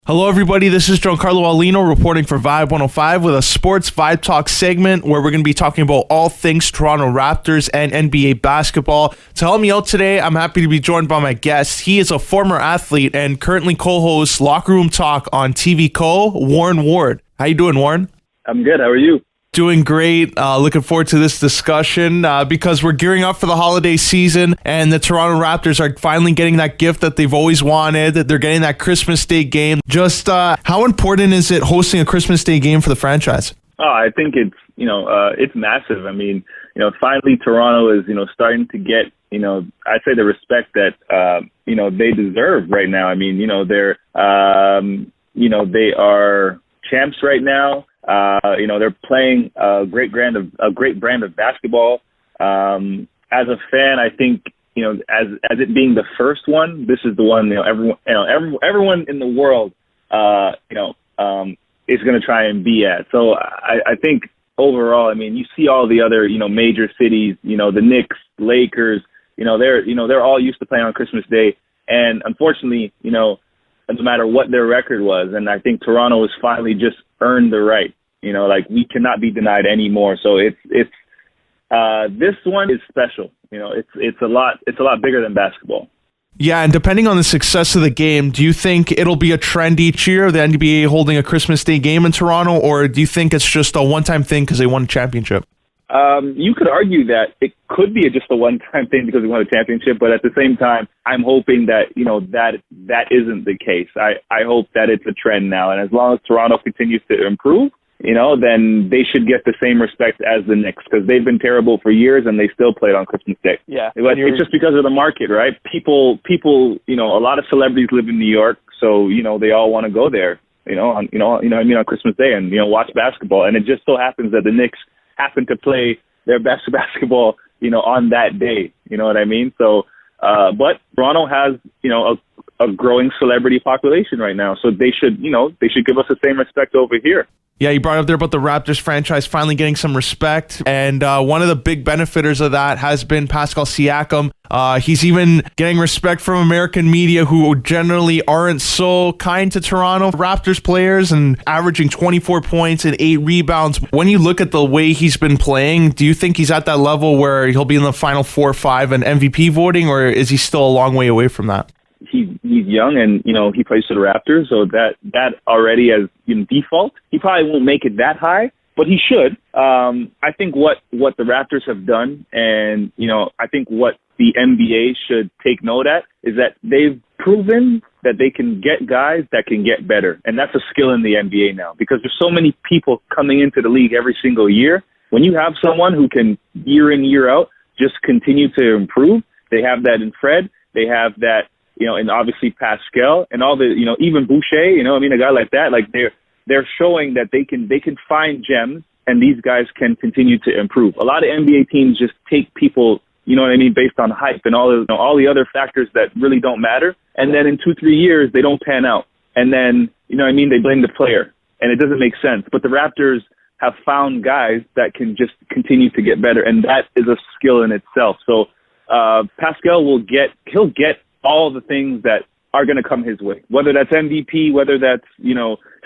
Hello, everybody. This is Giancarlo Aulino reporting for Vibe 105 with a Sports Vibe Talk segment where we're going to be talking about all things Toronto Raptors and NBA basketball. To help me out today, I'm happy to be joined by my guest. He is a former athlete and currently co-hosts Locker Room Talk on TVCO, Warren Ward. How you doing, Warren? I'm good. How are you? Doing great. Looking forward to this discussion because we're gearing up for the holiday season and the Toronto Raptors are finally getting that gift that they've always wanted. They're getting that Christmas Day game. Just how important is it hosting a Christmas Day game for the franchise? Oh, I think it's massive. I mean, finally Toronto is, starting to get, I'd say the respect that, they deserve right now. I mean, they are champs right now. They're playing a great brand of basketball. As a fan, I think, as it being the first one, this is the one, everyone in the world, is going to try and be at. So I think overall, I mean, you see all the other, major cities, the Knicks, Lakers, they're all used to playing on Christmas Day. And unfortunately, no matter what their record was, and I think Toronto has finally just earned the right. We cannot be denied anymore. So it's this one is special. It's a lot bigger than basketball. Yeah, and depending on the success of the game, do you think it'll be a trend each year, the NBA holding a Christmas Day game in Toronto, or do you think it's just a one-time thing because they won a championship? You could argue that it could be just a one-time thing because we won a championship, but at the same time, I'm hoping that, that isn't the case. I hope that it's a trend now, and as long as Toronto continues to improve, then they should get the same respect as the Knicks because they've been terrible for years and they still played on Christmas Day. Yeah. But it's just because of the market, right? People, a lot of celebrities live in New York, so, they all want to go there, on Christmas Day and, watch basketball. And it just so happens that the Knicks happen to play their best basketball, on that day. You know what I mean? So, but Toronto has, a growing celebrity population right now. So they should give us the same respect over here. Yeah, you brought up there about the Raptors franchise finally getting some respect. And one of the big benefiters of that has been Pascal Siakam. He's even getting respect from American media who generally aren't so kind to Toronto Raptors players and averaging 24 points and 8 rebounds. When you look at the way he's been playing, do you think he's at that level where he'll be in the final 4 or 5 in MVP voting, or is he still a long way away from that? He's young and, he plays for the Raptors, so that already as default. He probably won't make it that high, but he should. I think what the Raptors have done and, I think what the NBA should take note at is that they've proven that they can get guys that can get better. And that's a skill in the NBA now because there's so many people coming into the league every single year. When you have someone who can year in, year out, just continue to improve, they have that in Fred, they have that, and obviously Pascal and all the, even Boucher, a guy like that, like they're showing that they can find gems and these guys can continue to improve. A lot of NBA teams just take people, based on hype and all the other factors that really don't matter. And then in 2-3 years, they don't pan out. And then, they blame the player and it doesn't make sense. But the Raptors have found guys that can just continue to get better. And that is a skill in itself. So, Pascal he'll get all the things that are going to come his way, whether that's MVP, whether that's,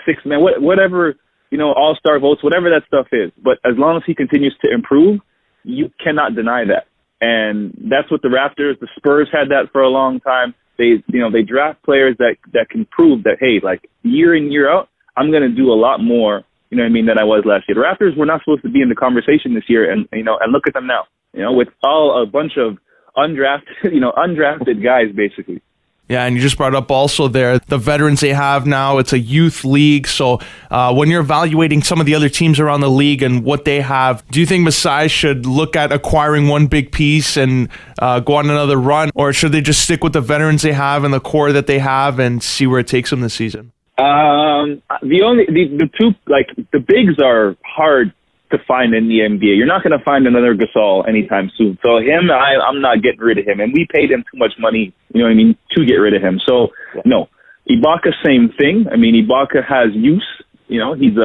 sixth man, whatever, all-star votes, whatever that stuff is. But as long as he continues to improve, you cannot deny that. And that's what the Raptors, the Spurs had that for a long time. They draft players that can prove that, hey, like year in, year out, I'm going to do a lot more, than I was last year. The Raptors were not supposed to be in the conversation this year. And, and look at them now, with a bunch of undrafted guys, basically. Yeah, and you just brought up also there the veterans they have now. It's a youth league. So when you're evaluating some of the other teams around the league and what they have, do you think Masai should look at acquiring one big piece and go on another run? Or should they just stick with the veterans they have and the core that they have and see where it takes them this season? The two, like the bigs are hard to find in the NBA. You're not going to find another Gasol anytime soon. So him, I'm not getting rid of him. And we paid him too much money, to get rid of him. So, no. Ibaka, same thing. Ibaka has use. He is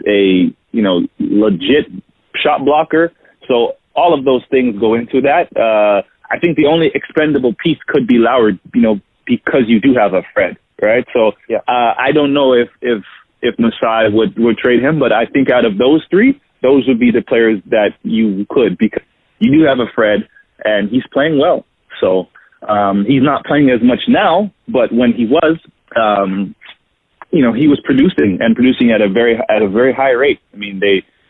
a, legit shot blocker. So all of those things go into that. I think the only expendable piece could be Lowry, because you do have a Fred. right? So I don't know if Masai would trade him, but I think out of those three, those would be the players that you could, because you do have a Fred, and he's playing well. So he's not playing as much now, but when he was, he was producing at a very high rate. I mean,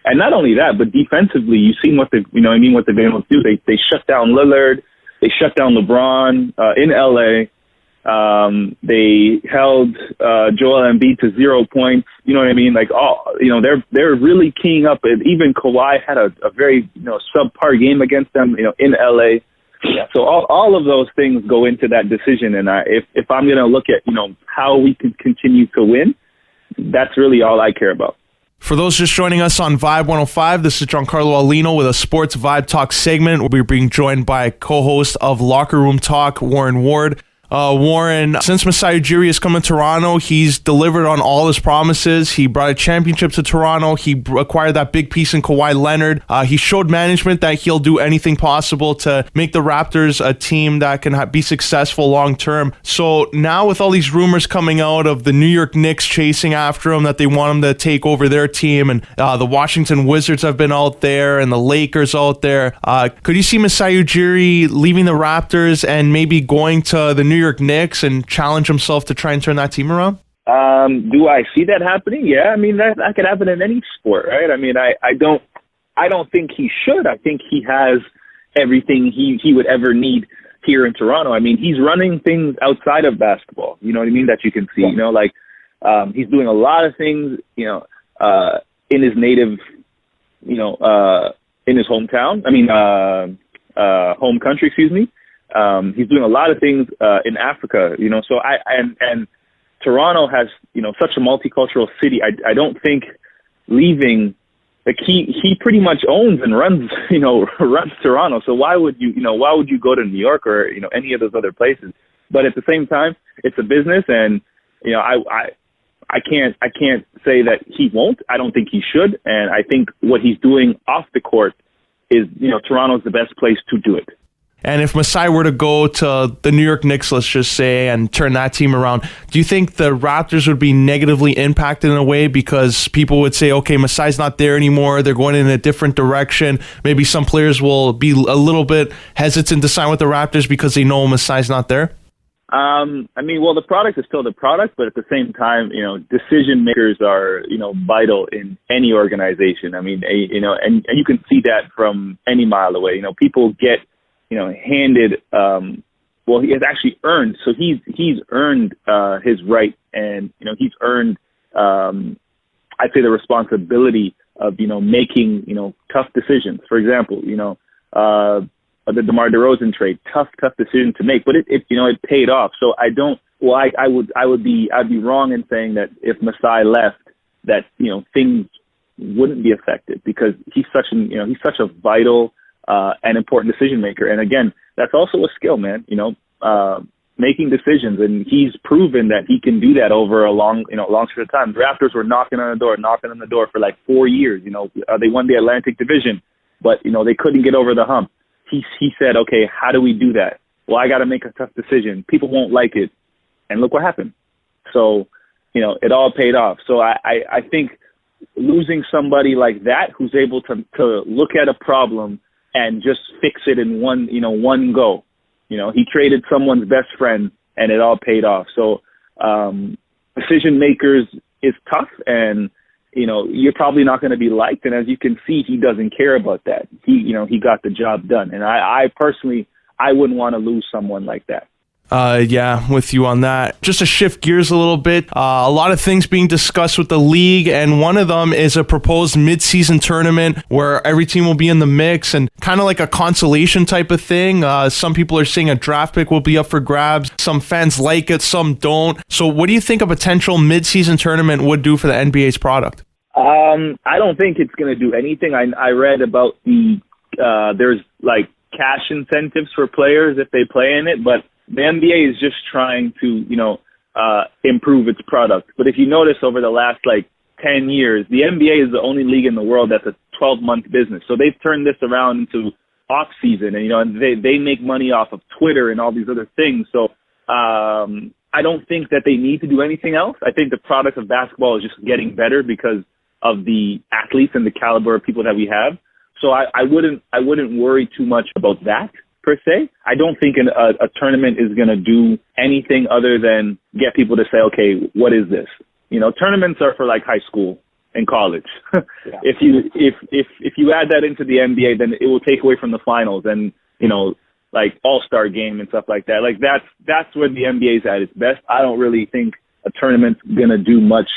and not only that, but defensively, you've seen what they've been able to do. They shut down Lillard, they shut down LeBron in LA. They held Joel Embiid to 0 points. You know what I mean? Like, they're really keying up. And even Kawhi had a very subpar game against them. In LA. Yeah. So all of those things go into that decision. And if I'm going to look at how we can continue to win, that's really all I care about. For those just joining us on Vibe 105, this is Giancarlo Aulino with a Sports Vibe Talk segment. We're being joined by co-host of Locker Room Talk, Warren Ward. Warren, since Masai Ujiri has come to Toronto, he's delivered on all his promises. He brought a championship to Toronto. He acquired that big piece in Kawhi Leonard. He showed management that he'll do anything possible to make the Raptors a team that can be successful long term. So now with all these rumors coming out of the New York Knicks chasing after him, that they want him to take over their team, and the Washington Wizards have been out there, and the Lakers out there, could you see Masai Ujiri leaving the Raptors and maybe going to the New York Knicks and challenge himself to try and turn that team around? Do I see that happening? Yeah, I mean that could happen in any sport, right? I mean, I don't think he should. I think he has everything he would ever need here in Toronto. I mean, he's running things outside of basketball. You know what I mean? That you can see. He's doing a lot of things. In his native, in his hometown. I mean, home country. Excuse me. He's doing a lot of things in Africa, so and Toronto has, such a multicultural city. I don't think leaving, like he pretty much owns and runs Toronto. So why would you go to New York or, any of those other places? But at the same time, it's a business, and, I can't say that he won't. I don't think he should. And I think what he's doing off the court is, Toronto's the best place to do it. And if Masai were to go to the New York Knicks, let's just say, and turn that team around, do you think the Raptors would be negatively impacted in a way, because people would say, okay, Masai's not there anymore, they're going in a different direction. Maybe some players will be a little bit hesitant to sign with the Raptors because they know Masai's not there? The product is still the product, but at the same time, decision makers are, vital in any organization. I mean, and you can see that from any mile away. People get handed, he has actually earned. So he's earned his right, and he's earned, I'd say, the responsibility of making tough decisions. For example, the DeMar DeRozan trade, tough decision to make, but it paid off. So I'd be wrong in saying that if Masai left, that things wouldn't be affected, because he's such a vital an important decision maker. And again, that's also a skill, man, making decisions. And he's proven that he can do that over a long period of time. The Raptors were knocking on the door for like 4 years. They won the Atlantic Division, but, they couldn't get over the hump. He said, okay, how do we do that? Well, I got to make a tough decision. People won't like it. And look what happened. So, it all paid off. So I think losing somebody like that, who's able to look at a problem and just fix it in one go. He traded someone's best friend, and it all paid off. So decision makers is tough, and you're probably not going to be liked. And as you can see, he doesn't care about that. He got the job done. And I personally, I wouldn't want to lose someone like that. Yeah, with you on that. Just to shift gears a little bit, a lot of things being discussed with the league, and one of them is a proposed mid-season tournament where every team will be in the mix, and kind of like a consolation type of thing. Some people are saying a draft pick will be up for grabs. Some fans like it, some don't. So what do you think a potential mid-season tournament would do for the NBA's product? I don't think it's going to do anything. I read about there's like cash incentives for players if they play in it, but the NBA is just trying to, improve its product. But if you notice over the last 10 years, the NBA is the only league in the world that's a 12-month business. So they've turned this around into off season, and they make money off of Twitter and all these other things. So I I don't think that they need to do anything else. I think the product of basketball is just getting better because of the athletes and the caliber of people that we have. So I wouldn't worry too much about that per se. I don't think a tournament is going to do anything other than get people to say, okay, what is this? Tournaments are for like high school and college. Yeah. If you add that into the NBA, then it will take away from the finals and, like all-star game and stuff like that. Like that's where the NBA is at its best. I don't really think a tournament's going to do much,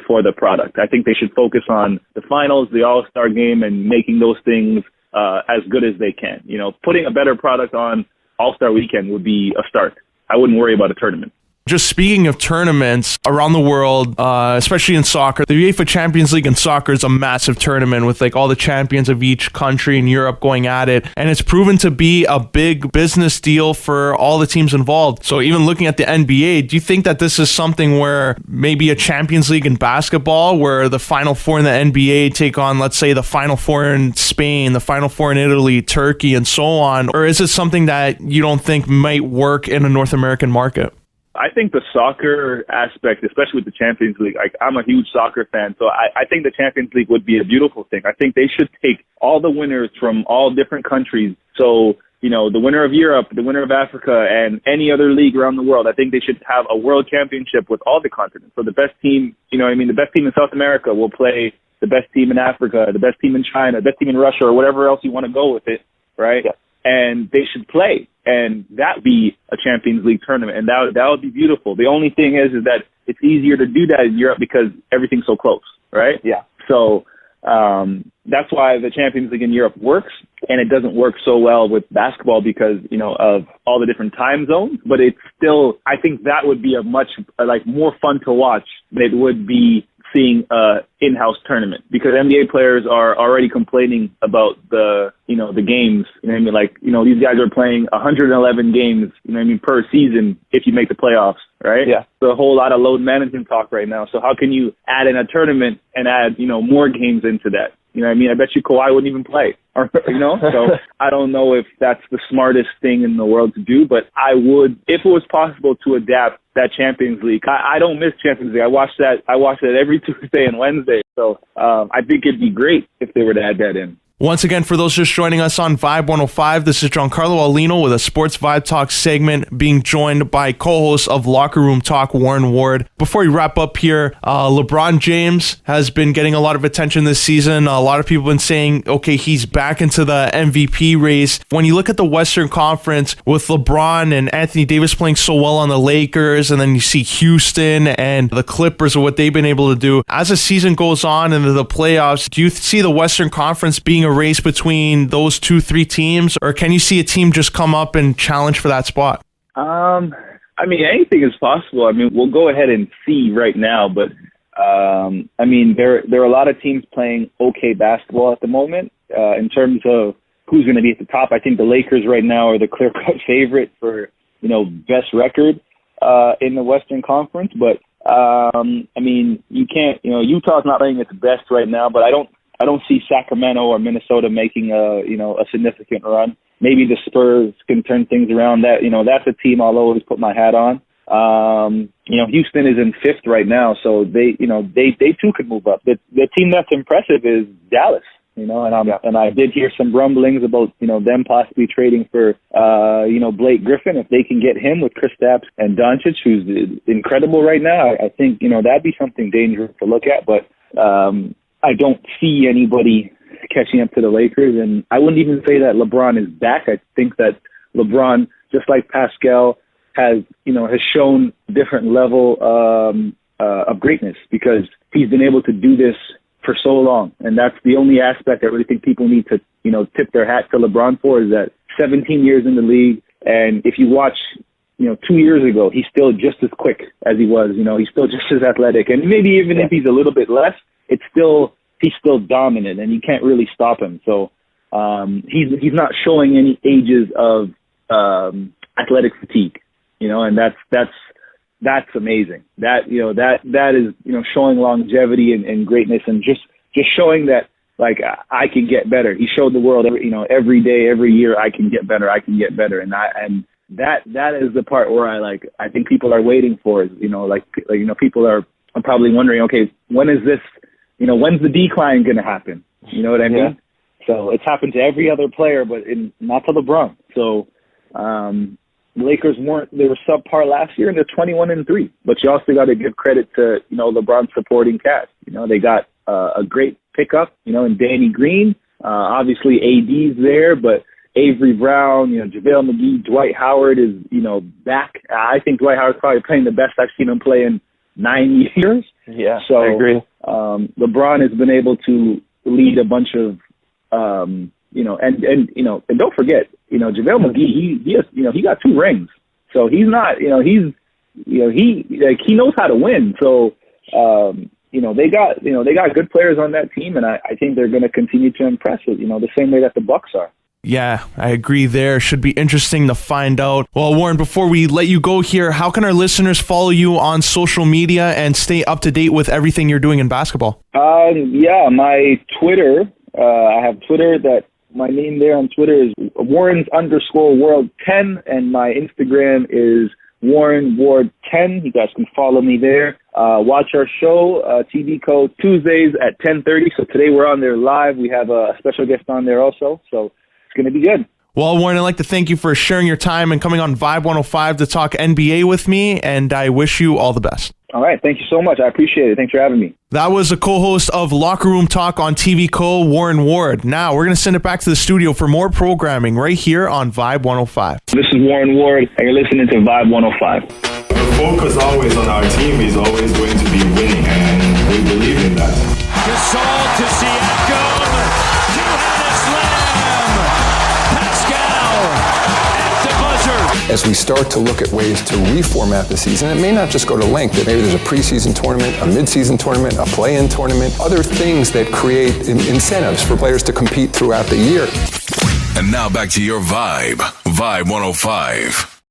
for the product. I think they should focus on the finals, the all-star game, and making those things as good as they can. Putting a better product on all-star weekend would be a start. I wouldn't worry about a tournament. Just speaking of tournaments around the world, especially in soccer, the UEFA Champions League in soccer is a massive tournament with like all the champions of each country in Europe going at it. And it's proven to be a big business deal for all the teams involved. So even looking at the NBA, do you think that this is something where maybe a Champions League in basketball, where the Final Four in the NBA take on, let's say, the Final Four in Spain, the Final Four in Italy, Turkey, and so on? Or is it something that you don't think might work in a North American market? I think the soccer aspect, especially with the Champions League, I'm a huge soccer fan, so I think the Champions League would be a beautiful thing. I think they should take all the winners from all different countries. So, the winner of Europe, the winner of Africa, and any other league around the world, I think they should have a world championship with all the continents. So the best team, the best team in South America will play the best team in Africa, the best team in China, the best team in Russia, or whatever else you want to go with it, right? Yeah. And they should play, and that be a Champions League tournament, and that would be beautiful. The only thing is that it's easier to do that in Europe because everything's so close, right? Yeah. So that's why the Champions League in Europe works, and it doesn't work so well with basketball because of all the different time zones. But it's still, I think that would be a much more fun to watch than it would be seeing a in-house tournament, because NBA players are already complaining about the games. These guys are playing 111 games, per season if you make the playoffs, right? Yeah. So a whole lot of load management talk right now. So how can you add in a tournament and add, more games into that? I bet you Kawhi wouldn't even play, so I don't know if that's the smartest thing in the world to do, but I would, if it was possible to adapt that Champions League. I don't miss Champions League. I watch that every Tuesday and Wednesday. So I think it'd be great if they were to add that in. Once again, for those just joining us on Vibe 105, this is Giancarlo Aulino with a Sports Vibe Talk segment, being joined by co-host of Locker Room Talk, Warren Ward. Before we wrap up here, LeBron James has been getting a lot of attention this season. A lot of people have been saying, okay, he's back into the MVP race. When you look at the Western Conference with LeBron and Anthony Davis playing so well on the Lakers, and then you see Houston and the Clippers and what they've been able to do, as the season goes on into the playoffs, do you see the Western Conference being a race between those 2-3 teams, or can you see a team just come up and challenge for that spot? Anything is possible. We'll go ahead and see right now, but there are a lot of teams playing okay basketball at the moment. In terms of who's going to be at the top, I think the Lakers right now are the clear-cut favorite for best record in the Western Conference. But you can't. Utah's not playing its best right now, but I don't see Sacramento or Minnesota making a significant run. Maybe the Spurs can turn things around. That's a team I'll always put my hat on. Houston is in 5th right now, so they too could move up. The team that's impressive is Dallas. And I did hear some rumblings about them possibly trading for Blake Griffin. If they can get him with Kristaps and Doncic, who's incredible right now, I think that'd be something dangerous to look at. But I don't see anybody catching up to the Lakers, and I wouldn't even say that LeBron is back. I think that LeBron, just like Pascal, has shown different level of greatness because he's been able to do this for so long, and that's the only aspect I really think people need to tip their hat to LeBron for, is that 17 years in the league, and if you watch 2 years ago, he's still just as quick as he was. He's still just as athletic, and maybe even if he's a little bit less, he's still dominant, and you can't really stop him. So he's not showing any ages of athletic fatigue, and that's amazing. That is showing longevity and greatness, and just showing that I can get better. He showed the world every day, every year, I can get better, and that is the part where I think people are waiting for. People are probably wondering, okay, when is this? When's the decline going to happen? You know what I mean? Yeah. So it's happened to every other player, but not to LeBron. So the Lakers they were subpar last year, and they're 21-3. But you also got to give credit to LeBron's supporting cast. They got a great pickup, in Danny Green. Obviously AD's there, but Avery Brown, JaVale McGee, Dwight Howard is back. I think Dwight Howard's probably playing the best I've seen him play in 9 years. Yeah, so I agree. LeBron has been able to lead a bunch of and don't forget, JaVale McGee, he got 2 rings. So he's not, he knows how to win. So, they got good players on that team, and I think they're going to continue to impress it, the same way that the Bucks are. Yeah, I agree there. Should be interesting to find out. Well, Warren, before we let you go here, how can our listeners follow you on social media and stay up to date with everything you're doing in basketball? My Twitter, I have Twitter that my name there on Twitter is Warrens_World10, and my Instagram is Warren Ward 10. You guys can follow me there. Watch our show, TVCO, Tuesdays at 10:30. So today we're on there live. We have a special guest on there also. So it's going to be good. Well, Warren, I'd like to thank you for sharing your time and coming on Vibe 105 to talk NBA with me, and I wish you all the best. All right. Thank you so much. I appreciate it. Thanks for having me. That was a co-host of Locker Room Talk on TVCO, Warren Ward. Now, we're going to send it back to the studio for more programming right here on Vibe 105. This is Warren Ward, and you're listening to Vibe 105. The focus always on our team is always going to be winning, and we believe in that. Gasol to Siakam. Two-handed slam. Pascal at the buzzer. As we start to look at ways to reformat the season, it may not just go to length. Maybe there's a preseason tournament, a midseason tournament, a play-in tournament, other things that create incentives for players to compete throughout the year. And now back to your Vibe 105.